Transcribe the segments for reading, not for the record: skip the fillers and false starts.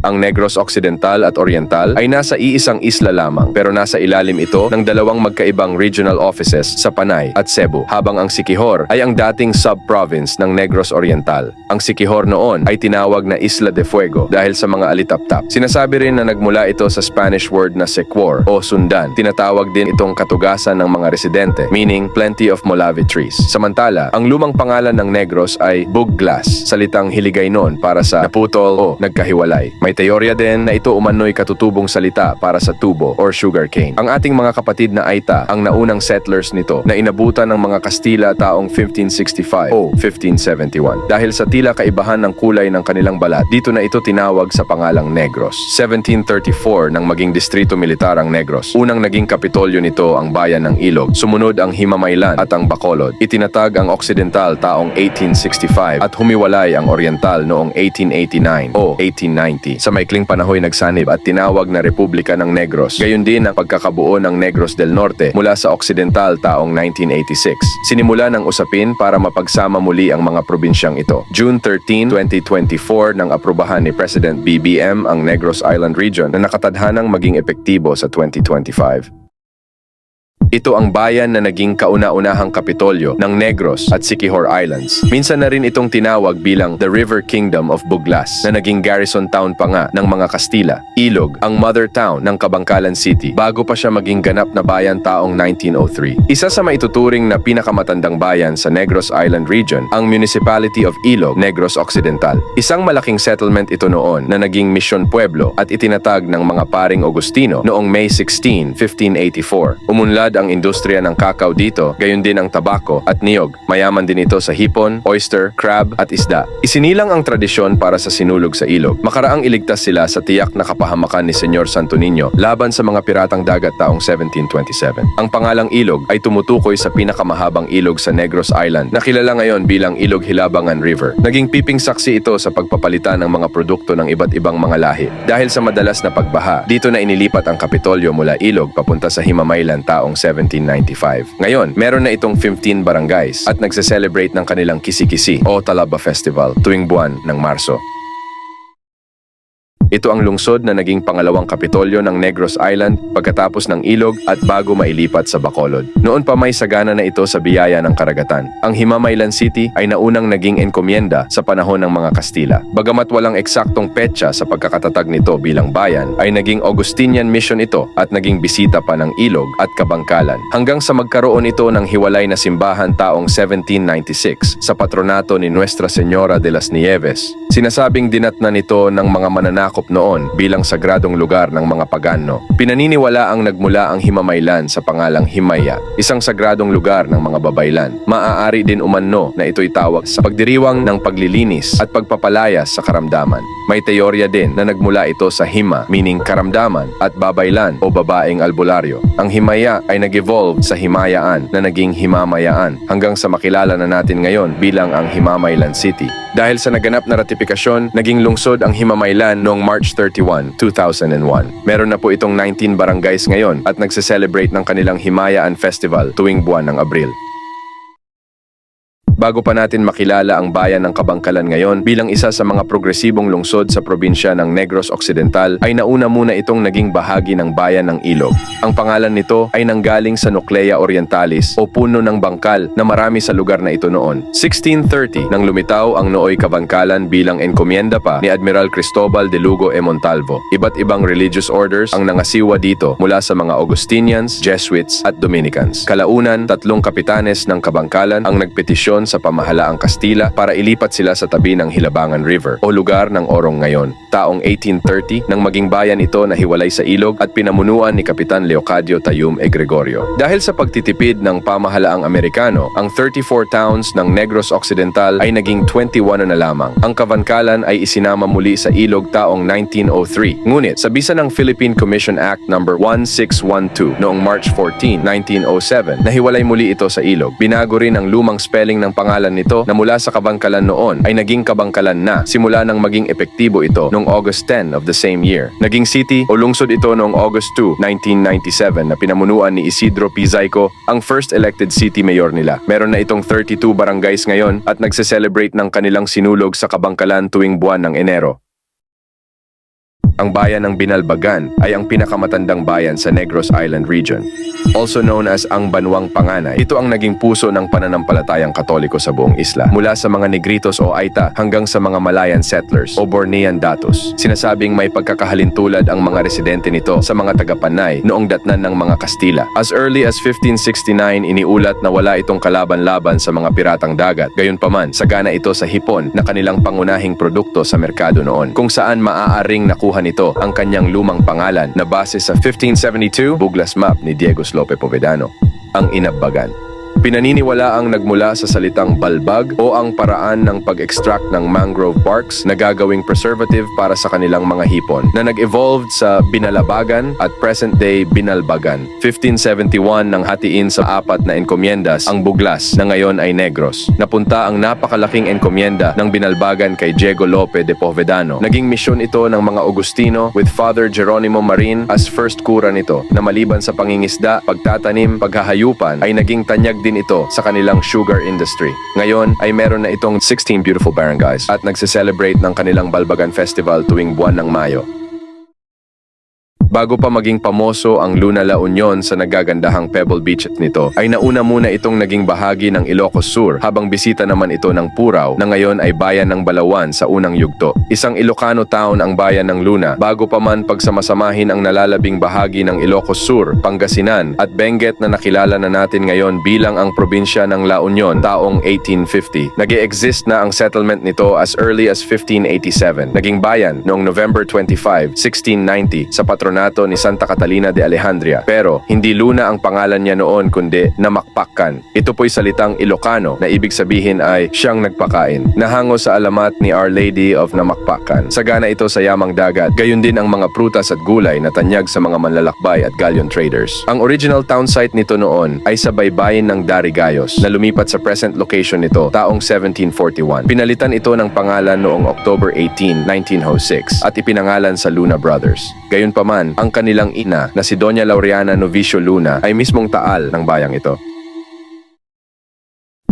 Ang Negros Occidental at Oriental ay nasa iisang isla lamang pero nasa ilalim ito ng dalawang magkaibang regional offices sa Panay at Cebu, habang ang Siquijor ay ang dating sub-province ng Negros Oriental. Ang Siquijor noon ay tinawag na Isla de Fuego dahil sa mga alitaptap. Sinasabi rin na nagmula ito sa Spanish word na sequor o sundan. Tinatawag din itong katugasan ng mga residente, meaning plenty of molave trees. Samantala, ang lumang pangalan ng Negros ay Buglas, salitang Hiligay noon para sa naputol o nagkahiwalay. May teorya din na ito umano'y katutubong salita para sa tubo or sugarcane. Ang ating mga kapatid na Aita ang naunang settlers nito na inabutan ng mga Kastila taong 1565 o 1571. Dahil sa tila kaibahan ng kulay ng kanilang balat, dito na ito tinawag sa pangalang Negros. 1734 nang maging distrito militar ang Negros. Unang naging kapitolyo nito ang bayan ng Ilog. Sumunod ang Himamaylan at ang Bacolod. Itinatag ang Occidental taong 1865 at humiwalay ang Oriental noong 1889 o 1890. Sa maikling panahoy nagsanib at tinawag na Republika ng Negros. Gayon din ang pagkakabuo ng Negros del Norte mula sa Occidental taong 1986. Sinimula ng usapin para mapagsama muli ang mga probinsyang ito. June 13, 2024 nang aprubahan ni President BBM ang Negros Island Region na nakatadhanang maging epektibo sa 2025. Ito ang bayan na naging kauna-unahang kapitolyo ng Negros at Siquijor Islands. Minsan na rin itong tinawag bilang The River Kingdom of Buglas na naging garrison town pa nga ng mga Kastila. Ilog, ang mother town ng Kabangkalan City bago pa siya maging ganap na bayan taong 1903. Isa sa maituturing na pinakamatandang bayan sa Negros Island Region, ang Municipality of Ilog, Negros Occidental. Isang malaking settlement ito noon na naging Mission Pueblo at itinatag ng mga paring Agustino noong May 16, 1584. Umunlad ang industriya ng kakao dito, gayon din ang tabako at niyog. Mayaman din ito sa hipon, oyster, crab at isda. Isinilang ang tradisyon para sa sinulog sa ilog. Makaraang iligtas sila sa tiyak na kapahamakan ni Senyor Santo Niño laban sa mga piratang dagat taong 1727. Ang pangalang ilog ay tumutukoy sa pinakamahabang ilog sa Negros Island na kilala ngayon bilang Ilog Hilabangan River. Naging piping saksi ito sa pagpapalitan ng mga produkto ng iba't ibang mga lahi. Dahil sa madalas na pagbaha, dito na inilipat ang Kapitolyo mula Ilog papunta sa Himamaylan taong 1795. Ngayon, meron na itong 15 barangays at nagse-celebrate ng kanilang Kisi-Kisi o Talaba Festival tuwing buwan ng Marso. Ito ang lungsod na naging pangalawang kapitolyo ng Negros Island pagkatapos ng Ilog at bago mailipat sa Bacolod. Noon pa may sagana na ito sa biyaya ng karagatan. Ang Himamaylan City ay naunang naging enkomienda sa panahon ng mga Kastila. Bagamat walang eksaktong petsa sa pagkakatatag nito bilang bayan, ay naging Augustinian mission ito at naging bisita pa ng Ilog at Kabangkalan. Hanggang sa magkaroon ito ng hiwalay na simbahan taong 1796 sa patronato ni Nuestra Señora de las Nieves. Sinasabing dinatna nito ng mga mananakop noon bilang sagradong lugar ng mga pagano. Pinaniniwala ang nagmula ang Himamaylan sa pangalang Himaya, isang sagradong lugar ng mga babaylan. Maaari din umano na ito'y tawag sa pagdiriwang ng paglilinis at pagpapalayas sa karamdaman. May teorya din na nagmula ito sa Hima, meaning karamdaman, at babaylan o babaeng albularyo. Ang Himaya ay nag-evolve sa Himayaan na naging Himamayaan hanggang sa makilala na natin ngayon bilang ang Himamaylan City. Dahil sa naganap na ratifikasyon, naging lungsod ang Himamaylan noong March 31, 2001. Meron na po itong 19 barangays ngayon at nagse-celebrate ng kanilang Himayaan Festival tuwing buwan ng Abril. Bago pa natin makilala ang bayan ng Kabangkalan ngayon bilang isa sa mga progresibong lungsod sa probinsya ng Negros Occidental, ay nauna muna itong naging bahagi ng bayan ng Ilog. Ang pangalan nito ay nanggaling sa Nuclea Orientalis o puno ng bangkal na marami sa lugar na ito noon. 1630 nang lumitaw ang Nooy Kabangkalan bilang enkomienda pa ni Admiral Cristobal de Lugo e Montalvo. Iba't ibang religious orders ang nangasiwa dito mula sa mga Augustinians, Jesuits at Dominicans. Kalaunan, 3 kapitanes ng Kabangkalan ang nagpetisyon sa pamahalaang Kastila para ilipat sila sa tabi ng Hilabangan River o lugar ng Orong ngayon. Taong 1830 nang maging bayan ito na hiwalay sa ilog at pinamunuan ni Kapitan Leocadio Tayum e Gregorio. Dahil sa pagtitipid ng pamahalaang Amerikano, ang 34 towns ng Negros Occidental ay naging 21 na lamang. Ang Kabangkalan ay isinama muli sa ilog taong 1903. Ngunit sa bisa ng Philippine Commission Act No. 1612 noong March 14, 1907, nahiwalay muli ito sa ilog. Binago rin ang lumang spelling ng pangalan nito na mula sa Kabangkalan noon ay naging Kabangkalan na simula nang maging epektibo ito noong August 10 of the same year. Naging city o lungsod ito noong August 2, 1997 na pinamunuan ni Isidro P. Zayco, ang first elected city mayor nila. Meron na itong 32 barangays ngayon at nagse-celebrate ng kanilang sinulog sa Kabangkalan tuwing buwan ng Enero. Ang bayan ng Binalbagan ay ang pinakamatandang bayan sa Negros Island region. Also known as ang Banwang Panganay, ito ang naging puso ng pananampalatayang Katoliko sa buong isla. Mula sa mga Negritos o Aita hanggang sa mga Malayan settlers o Bornean Datus. Sinasabing may pagkakahalintulad ang mga residente nito sa mga taga-Panay noong datnan ng mga Kastila. As early as 1569, iniulat na wala itong kalaban-laban sa mga piratang dagat. Gayunpaman, sagana ito sa hipon na kanilang pangunahing produkto sa merkado noon, kung saan maaaring nakuha nito ang kanyang lumang pangalan na base sa 1572 Buglas Map ni Diego Lope Povedano, ang Inabbagan. Pinaniniwala ang nagmula sa salitang balbag o ang paraan ng pag-extract ng mangrove barks na gagawing preservative para sa kanilang mga hipon na nag-evolved sa Binalabagan at present-day Binalbagan. 1571 nang hatiin sa 4 na enkomyendas ang Buglas na ngayon ay Negros. Napunta ang napakalaking enkomyenda ng Binalbagan kay Diego Lope de Povedano. Naging misyon ito ng mga Agustino with Father Geronimo Marin as first kura nito na maliban sa pangingisda, pagtatanim, paghahayupan ay naging tanyag din ito sa kanilang sugar industry. Ngayon ay meron na itong 16 beautiful barangays at nagse-celebrate ng kanilang Balbagan Festival tuwing buwan ng Mayo. Bago pa maging pamoso ang Luna La Union sa nagagandahang Pebble Beach nito, ay nauna muna itong naging bahagi ng Ilocos Sur habang bisita naman ito ng Purao na ngayon ay bayan ng Balawan sa unang yugto. Isang Ilocano town ang bayan ng Luna bago pa man pagsamasamahin ang nalalabing bahagi ng Ilocos Sur, Pangasinan at Benguet na nakilala na natin ngayon bilang ang probinsya ng La Union taong 1850. Nag-e-exist na ang settlement nito as early as 1587. Naging bayan noong November 25, 1690 sa patronato ni Santa Catalina de Alejandria. Pero hindi Luna ang pangalan niya noon kundi Namakpakan. Ito po'y salitang Ilocano na ibig sabihin ay siyang nagpakain. Nahango sa alamat ni Our Lady of Namakpakan. Sagana ito sa yamang dagat. Gayon din ang mga prutas at gulay na tanyag sa mga manlalakbay at galleon traders. Ang original town site nito noon ay sa baybayin ng Darigayos na lumipat sa present location nito taong 1741. Pinalitan ito ng pangalan noong October 18, 1906 at ipinangalan sa Luna Brothers. Gayunpaman, ang kanilang ina na si Doña Laureana Novicio Luna ay mismong taal ng bayang ito.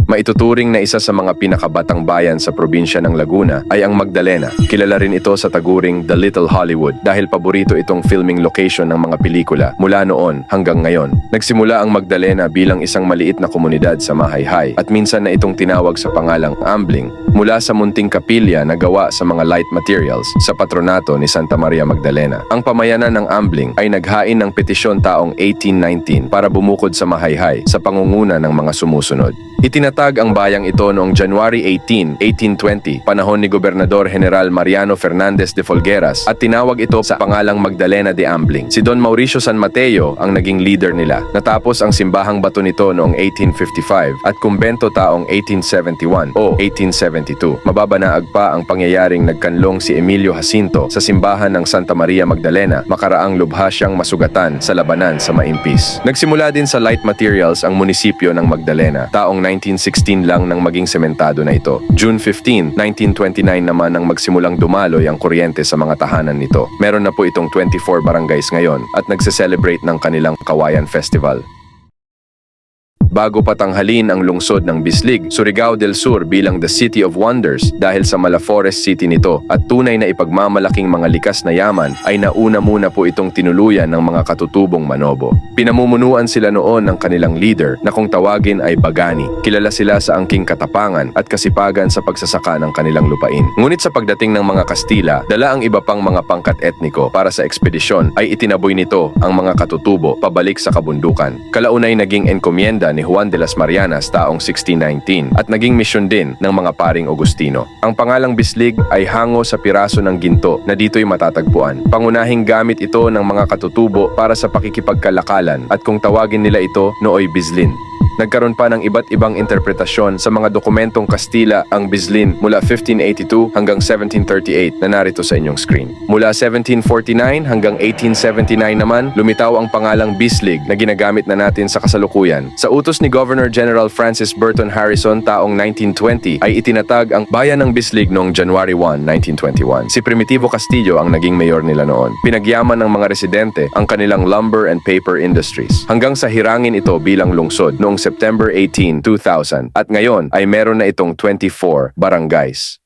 Maituturing na isa sa mga pinakabatang bayan sa probinsya ng Laguna ay ang Magdalena. Kilala rin ito sa taguring The Little Hollywood dahil paborito itong filming location ng mga pelikula mula noon hanggang ngayon. Nagsimula ang Magdalena bilang isang maliit na komunidad sa Mahayhay at minsan na itong tinawag sa pangalang Ambling mula sa munting kapilya na gawa sa mga light materials sa patronato ni Santa Maria Magdalena. Ang pamayanan ng Ambling ay naghain ng petisyon taong 1819 para bumukod sa Mahayhay sa pangunguna ng mga sumusunod. Itinatag ang bayang ito noong January 18, 1820, panahon ni Gobernador General Mariano Fernandez de Folgueras at tinawag ito sa pangalang Magdalena de Ambling. Si Don Mauricio San Mateo ang naging leader nila. Natapos ang simbahang bato nito noong 1855 at kumbento taong 1871 o 1872. Mababanaag pa ang pangyayaring nagkanlong si Emilio Jacinto sa simbahan ng Santa Maria Magdalena, makaraang lubha siyang masugatan sa labanan sa Maimpis. Nagsimula din sa light materials ang munisipyo ng Magdalena taong 1916 lang nang maging sementado na ito. June 15, 1929 naman nang magsimulang dumaloy ang kuryente sa mga tahanan nito. Meron na po itong 24 barangays ngayon at nagse-celebrate ng kanilang Kawayan Festival. Bago patanghalin ang lungsod ng Bislig, Surigao del Sur bilang the City of Wonders dahil sa Malafores City nito at tunay na ipagmamalaking mga likas na yaman ay nauna muna po itong tinuluyan ng mga katutubong Manobo. Pinamumunuan sila noon ng kanilang leader na kung tawagin ay Bagani. Kilala sila sa angking katapangan at kasipagan sa pagsasaka ng kanilang lupain. Ngunit sa pagdating ng mga Kastila, dala ang iba pang mga pangkat etniko para sa ekspedisyon ay itinaboy nito ang mga katutubo pabalik sa kabundukan. Kalaunay naging enkomienda ni Juan de las Marianas taong 1619 at naging misyon din ng mga paring Agustino. Ang pangalang Bislig ay hango sa piraso ng ginto na dito'y matatagpuan. Pangunahing gamit ito ng mga katutubo para sa pakikipagkalakalan at kung tawagin nila ito nooy Bislin. Nagkaroon pa ng iba't ibang interpretasyon sa mga dokumentong Kastila ang Bislin mula 1582 hanggang 1738 na narito sa inyong screen. Mula 1749 hanggang 1879 naman, lumitaw ang pangalang Bislig na ginagamit na natin sa kasalukuyan. Sa utos ni Governor General Francis Burton Harrison taong 1920 ay itinatag ang bayan ng Bislig noong January 1, 1921. Si Primitivo Castillo ang naging mayor nila noon. Pinagyaman ng mga residente ang kanilang lumber and paper industries hanggang sa hirangin ito bilang lungsod noong September 18, 2000 at ngayon ay meron na itong 24 barangays.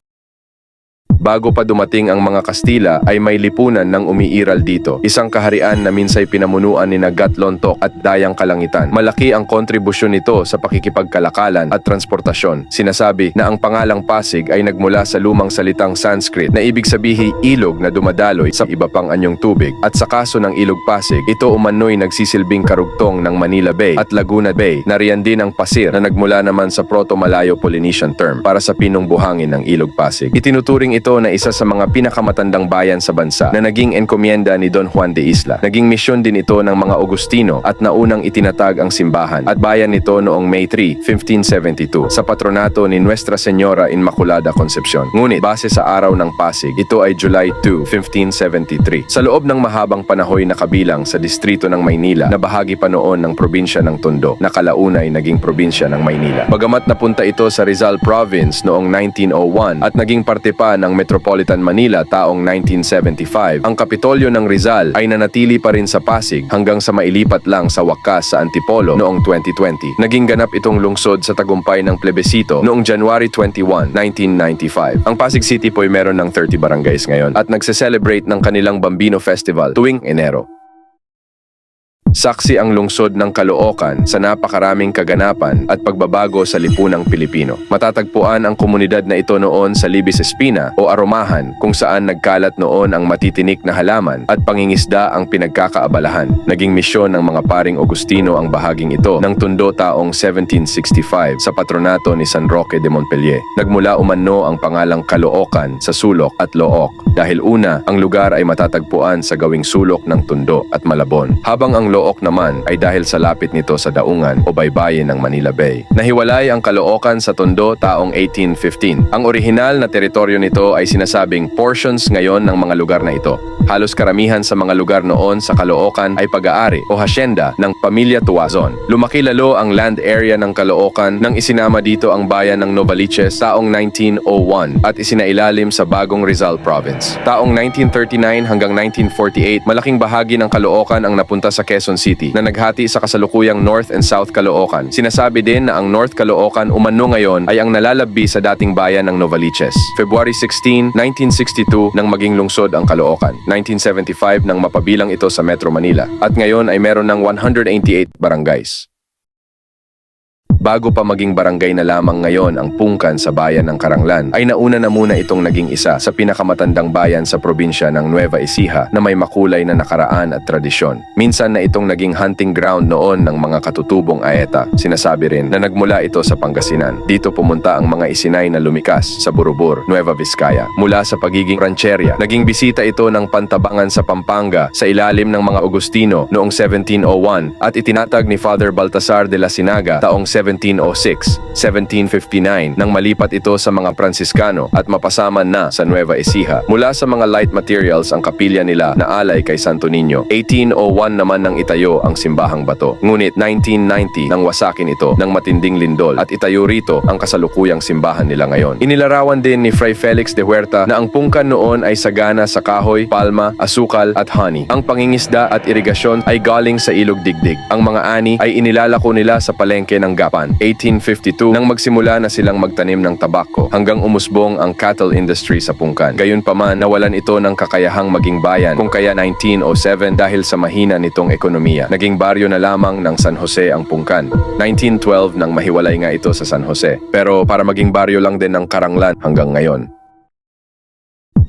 Bago pa dumating ang mga Kastila ay may lipunan ng umiiral dito. Isang kaharian na minsay pinamunuan ni Gatlontok at Dayang Kalangitan. Malaki ang kontribusyon nito sa pakikipagkalakalan at transportasyon. Sinasabi na ang pangalang Pasig ay nagmula sa lumang salitang Sanskrit na ibig sabihin ilog na dumadaloy sa iba pang anyong tubig. At sa kaso ng Ilog Pasig, ito umano'y nagsisilbing karugtong ng Manila Bay at Laguna Bay. Nariyan din ang Pasir na nagmula naman sa Proto-Malayo-Polynesian term para sa pinong buhangin ng Ilog Pasig. Itinuturing ito na isa sa mga pinakamatandang bayan sa bansa na naging enkomienda ni Don Juan de Isla. Naging misyon din ito ng mga Augustino at naunang itinatag ang simbahan at bayan nito noong May 3, 1572 sa patronato ni Nuestra Señora Inmaculada Concepcion. Ngunit base sa araw ng Pasig, ito ay July 2, 1573. Sa loob ng mahabang panahoy na kabilang sa distrito ng Maynila na bahagi pa noon ng probinsya ng Tondo na kalaunay naging probinsya ng Maynila. Bagamat napunta ito sa Rizal Province noong 1901 at naging parte pa ng Metropolitan Manila taong 1975, ang Kapitolyo ng Rizal ay nanatili pa rin sa Pasig hanggang sa mailipat lang sa wakas sa Antipolo noong 2020. Naging ganap itong lungsod sa tagumpay ng plebisito noong January 21, 1995. Ang Pasig City po ay meron ng 30 barangays ngayon at nagse-celebrate ng kanilang Bambino Festival tuwing Enero. Saksi ang lungsod ng Caloocan sa napakaraming kaganapan at pagbabago sa lipunang Pilipino. Matatagpuan ang komunidad na ito noon sa Libis Espina o Aromahan kung saan nagkalat noon ang matitinik na halaman at pangingisda ang pinagkakaabalahan. Naging misyon ng mga paring Augustino ang bahaging ito ng Tondo taong 1765 sa patronato ni San Roque de Montpellier. Nagmula umano ang pangalang Caloocan sa sulok at look dahil una, ang lugar ay matatagpuan sa gawing sulok ng Tondo at Malabon. Habang ang Look naman ay dahil sa lapit nito sa daungan o baybayin ng Manila Bay. Nahiwalay ang Caloocan sa Tondo taong 1815. Ang orihinal na teritoryo nito ay sinasabing portions ngayon ng mga lugar na ito. Halos karamihan sa mga lugar noon sa Caloocan ay pag-aari o hasyenda ng pamilya Tuazon. Lumaki lalo ang land area ng Caloocan nang isinama dito ang bayan ng Novaliches taong 1901 at isinailalim sa bagong Rizal Province. Taong 1939 hanggang 1948, malaking bahagi ng Caloocan ang napunta sa Quezon City na naghati sa kasalukuyang North and South Caloocan. Sinasabi din na ang North Caloocan umano ngayon ay ang nalalabbi sa dating bayan ng Novaliches. February 16, 1962 nang maging lungsod ang Caloocan. 1975 nang mapabilang ito sa Metro Manila at ngayon ay meron ng 188 barangays. Bago pa maging barangay na lamang ngayon ang Pungkan sa bayan ng Karanglan, ay nauna na muna itong naging isa sa pinakamatandang bayan sa probinsya ng Nueva Ecija na may makulay na nakaraan at tradisyon. Minsan na itong naging hunting ground noon ng mga katutubong Aeta. Sinasabi rin na nagmula ito sa Pangasinan. Dito pumunta ang mga isinay na lumikas sa Burubur, Nueva Vizcaya. Mula sa pagiging rancherya, naging bisita ito ng Pantabangan sa Pampanga sa ilalim ng mga Augustino noong 1701 at itinatag ni Father Baltasar de la Sinaga taong 1706, 1759 nang malipat ito sa mga Pransiskano at mapasaman na sa Nueva Ecija. Mula sa mga light materials ang kapilya nila na alay kay Santo Niño. 1801 naman nang itayo ang simbahang bato. Ngunit 1990 nang wasakin ito ng matinding lindol at itayo rito ang kasalukuyang simbahan nila ngayon. Inilarawan din ni Fray Felix de Huerta na ang Pungkan noon ay sagana sa kahoy, palma, asukal at honey. Ang pangingisda at irigasyon ay galing sa ilog Digdig. Ang mga ani ay inilalako nila sa palengke ng Gapan. 1852 nang magsimula na silang magtanim ng tabako hanggang umusbong ang cattle industry sa Pungkan. Gayunpaman, nawalan ito ng kakayahang maging bayan kung kaya 1907 dahil sa mahina nitong ekonomiya. Naging baryo na lamang ng San Jose ang Pungkan. 1912 nang mahiwalay nga ito sa San Jose. Pero para maging baryo lang din ng Karanglan hanggang ngayon.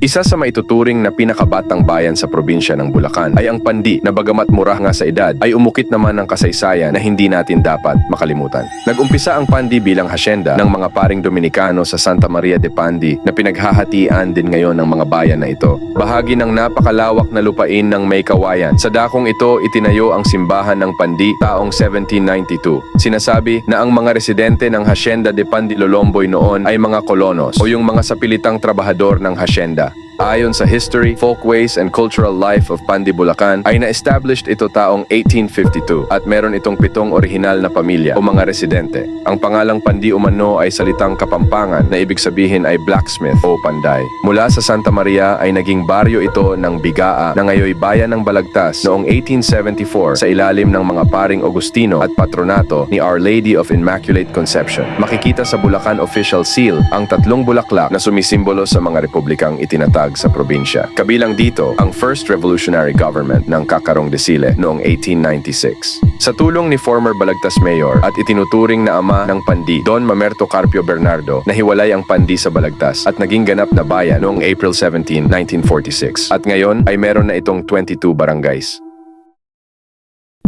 Isa sa maituturing na pinakabatang bayan sa probinsya ng Bulacan ay ang Pandi na bagamat mura nga sa edad ay umukit naman ng kasaysayan na hindi natin dapat makalimutan. Nag-umpisa ang Pandi bilang hasyenda ng mga paring Dominikano sa Santa Maria de Pandi na pinaghahatian din ngayon ng mga bayan na ito. Bahagi ng napakalawak na lupain ng May Kawayan. Sa dakong ito itinayo ang simbahan ng Pandi taong 1792. Sinasabi na ang mga residente ng Hacienda de Pandi Lolomboy noon ay mga kolonos o yung mga sapilitang trabahador ng hasyenda. Ayon sa history, folkways, and cultural life of Pandi, Bulacan, ay na-established ito taong 1852 at meron itong 7 orihinal na pamilya o mga residente. Ang pangalang Pandi umano ay salitang Kapampangan na ibig sabihin ay blacksmith o panday. Mula sa Santa Maria ay naging baryo ito ng Bigaa na ngayoy bayan ng Balagtas noong 1874 sa ilalim ng mga paring Agustino at patronato ni Our Lady of Immaculate Conception. Makikita sa Bulacan Official Seal ang 3 bulaklak na sumisimbolo sa mga republikang itinatag sa probinsya. Kabilang dito ang First Revolutionary Government ng Kakarong de Sile noong 1896. Sa tulong ni former Balagtas Mayor at itinuturing na ama ng Pandi, Don Mamerto Carpio Bernardo, nahiwalay ang Pandi sa Balagtas at naging ganap na bayan noong April 17, 1946. At ngayon ay meron na itong 22 barangays.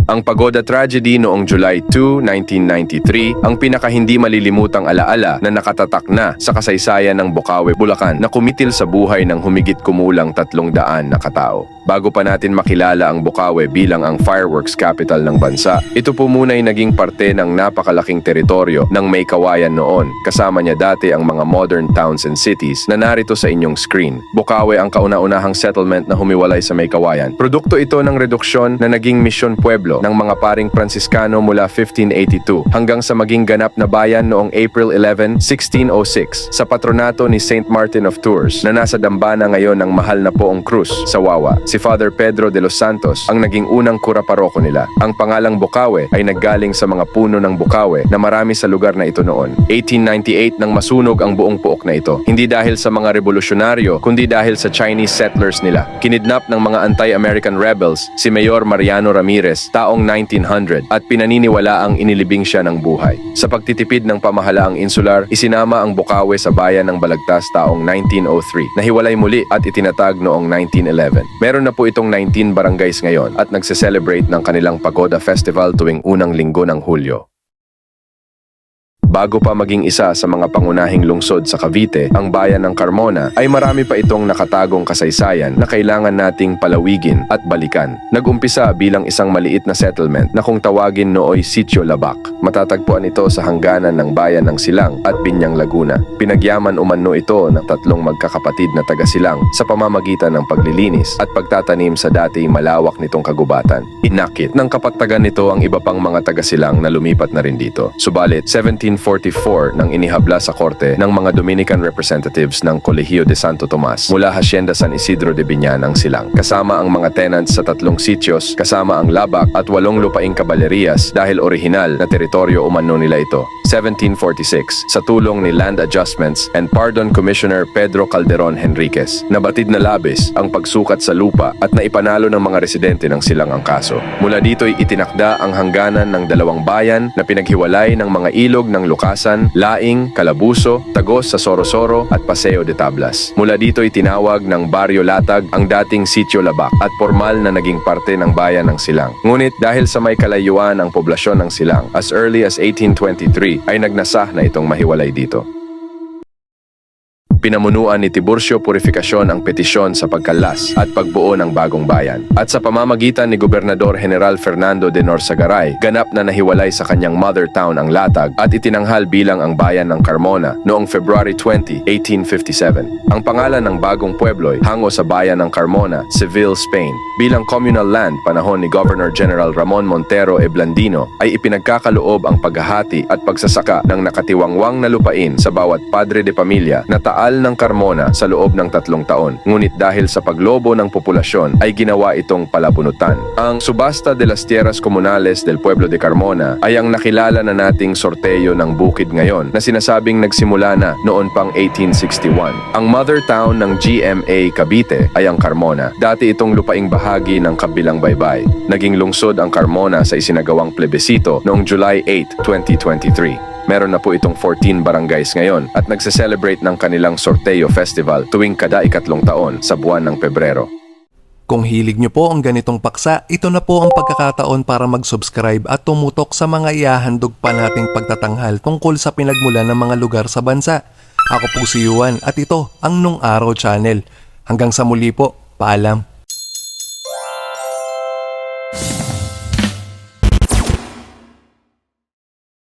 Ang Pagoda Tragedy noong July 2, 1993, ang pinaka hindi malilimutang alaala na nakatatak na sa kasaysayan ng Bocaue, Bulacan na kumitil sa buhay ng humigit kumulang 300 na katao. Bago pa natin makilala ang Bocaue bilang ang fireworks capital ng bansa, ito po muna'y naging parte ng napakalaking teritoryo ng May Kawayan noon. Kasama niya dati ang mga modern towns and cities na narito sa inyong screen. Bocaue ang kauna-unahang settlement na humiwalay sa May Kawayan. Produkto ito ng reduksyon na naging Mission Pueblo ng mga paring Pransiskano mula 1582 hanggang sa maging ganap na bayan noong April 11, 1606 sa patronato ni Saint Martin of Tours na nasa dambana ngayon ng mahal na Poong Cruz sa Wawa. Si Father Pedro de los Santos ang naging unang kura-paroko nila. Ang pangalang Bocaue ay naggaling sa mga puno ng Bocaue na marami sa lugar na ito noon. 1898 nang masunog ang buong pook na ito. Hindi dahil sa mga revolusyonaryo kundi dahil sa Chinese settlers nila. Kinidnap ng mga anti-American rebels si Mayor Mariano Ramirez taong 1900 at pinaniniwala ang inilibing siya ng buhay. Sa pagtitipid ng pamahalaang insular, isinama ang Bocaue sa bayan ng Balagtas taong 1903. Nahiwalay muli at itinatag noong 1911. Meron na po itong 19 barangays ngayon at nagse-celebrate ng kanilang Pagoda Festival tuwing unang linggo ng Hulyo. Bago pa maging isa sa mga pangunahing lungsod sa Cavite, ang bayan ng Carmona ay marami pa itong nakatagong kasaysayan na kailangan nating palawigin at balikan. Nag-umpisa bilang isang maliit na settlement na kung tawagin nooy Sitio Labac. Matatagpuan ito sa hangganan ng bayan ng Silang at Binyang, Laguna. Pinagyaman umano ito ng 3 magkakapatid na taga-Silang sa pamamagitan ng paglilinis at pagtatanim sa dati malawak nitong kagubatan. Inakit ng kapatagan nito ang iba pang mga taga-Silang na lumipat na rin dito. Subalit, 1744 nang inihabla sa korte ng mga Dominican representatives ng Colegio de Santo Tomas mula Hacienda San Isidro de Biñan ang Silang. Kasama ang mga tenants sa 3 sityos, kasama ang Labac at 8 lupaing kabaleriyas dahil orihinal na teritoryo umano nila ito. 1746 sa tulong ni Land Adjustments and Pardon Commissioner Pedro Calderon Henriquez. Nabatid na labis ang pagsukat sa lupa at naipanalo ng mga residente ng Silang ang kaso. Mula dito'y itinakda ang hangganan ng 2 bayan na pinaghiwalay ng mga ilog ng Lucasan, Laing, Calabuso, Tagos sa Sorosoro at Paseo de Tablas. Mula dito'y tinawag ng Baryo Latag ang dating Sitio Labac at formal na naging parte ng bayan ng Silang. Ngunit dahil sa may kalayuan ang poblasyon ng Silang, as early as 1823 ay nagnasah na itong mahiwalay dito. Pinamunuan ni Tiburcio Purificacion ang petisyon sa pagkalas at pagbuo ng bagong bayan. At sa pamamagitan ni Gobernador General Fernando de Norsagaray, ganap na nahiwalay sa kanyang mother town ang Latag at itinanghal bilang ang bayan ng Carmona noong February 20, 1857. Ang pangalan ng bagong pueblo ay hango sa bayan ng Carmona, Seville, Spain. Bilang communal land panahon ni Governor General Ramon Montero e Blandino ay ipinagkakaloob ang paghahati at pagsasaka ng nakatiwangwang na lupain sa bawat padre de pamilya na taal ng Carmona sa loob ng 3 taon. Ngunit dahil sa paglobo ng populasyon ay ginawa itong palabunutan. Ang Subasta de las Tierras Comunales del Pueblo de Carmona ay ang nakilala na nating sorteyo ng bukid ngayon na sinasabing nagsimula na noon pang 1861. Ang mother town ng GMA Cavite ay ang Carmona. Dati itong lupaing bahagi ng Kabilang Baybay. Naging lungsod ang Carmona sa isinagawang plebisito noong July 8, 2023. Meron na po itong 14 barangays ngayon at nagse-celebrate ng kanilang Sorteo Festival tuwing kada 2 taon sa buwan ng Pebrero. Kung hilig nyo po ang ganitong paksa, ito na po ang pagkakataon para mag-subscribe at tumutok sa mga ihahandog pa nating pagtatanghal tungkol sa pinagmulan ng mga lugar sa bansa. Ako po si Yuan at ito ang Nung Araw Channel. Hanggang sa muli po, paalam.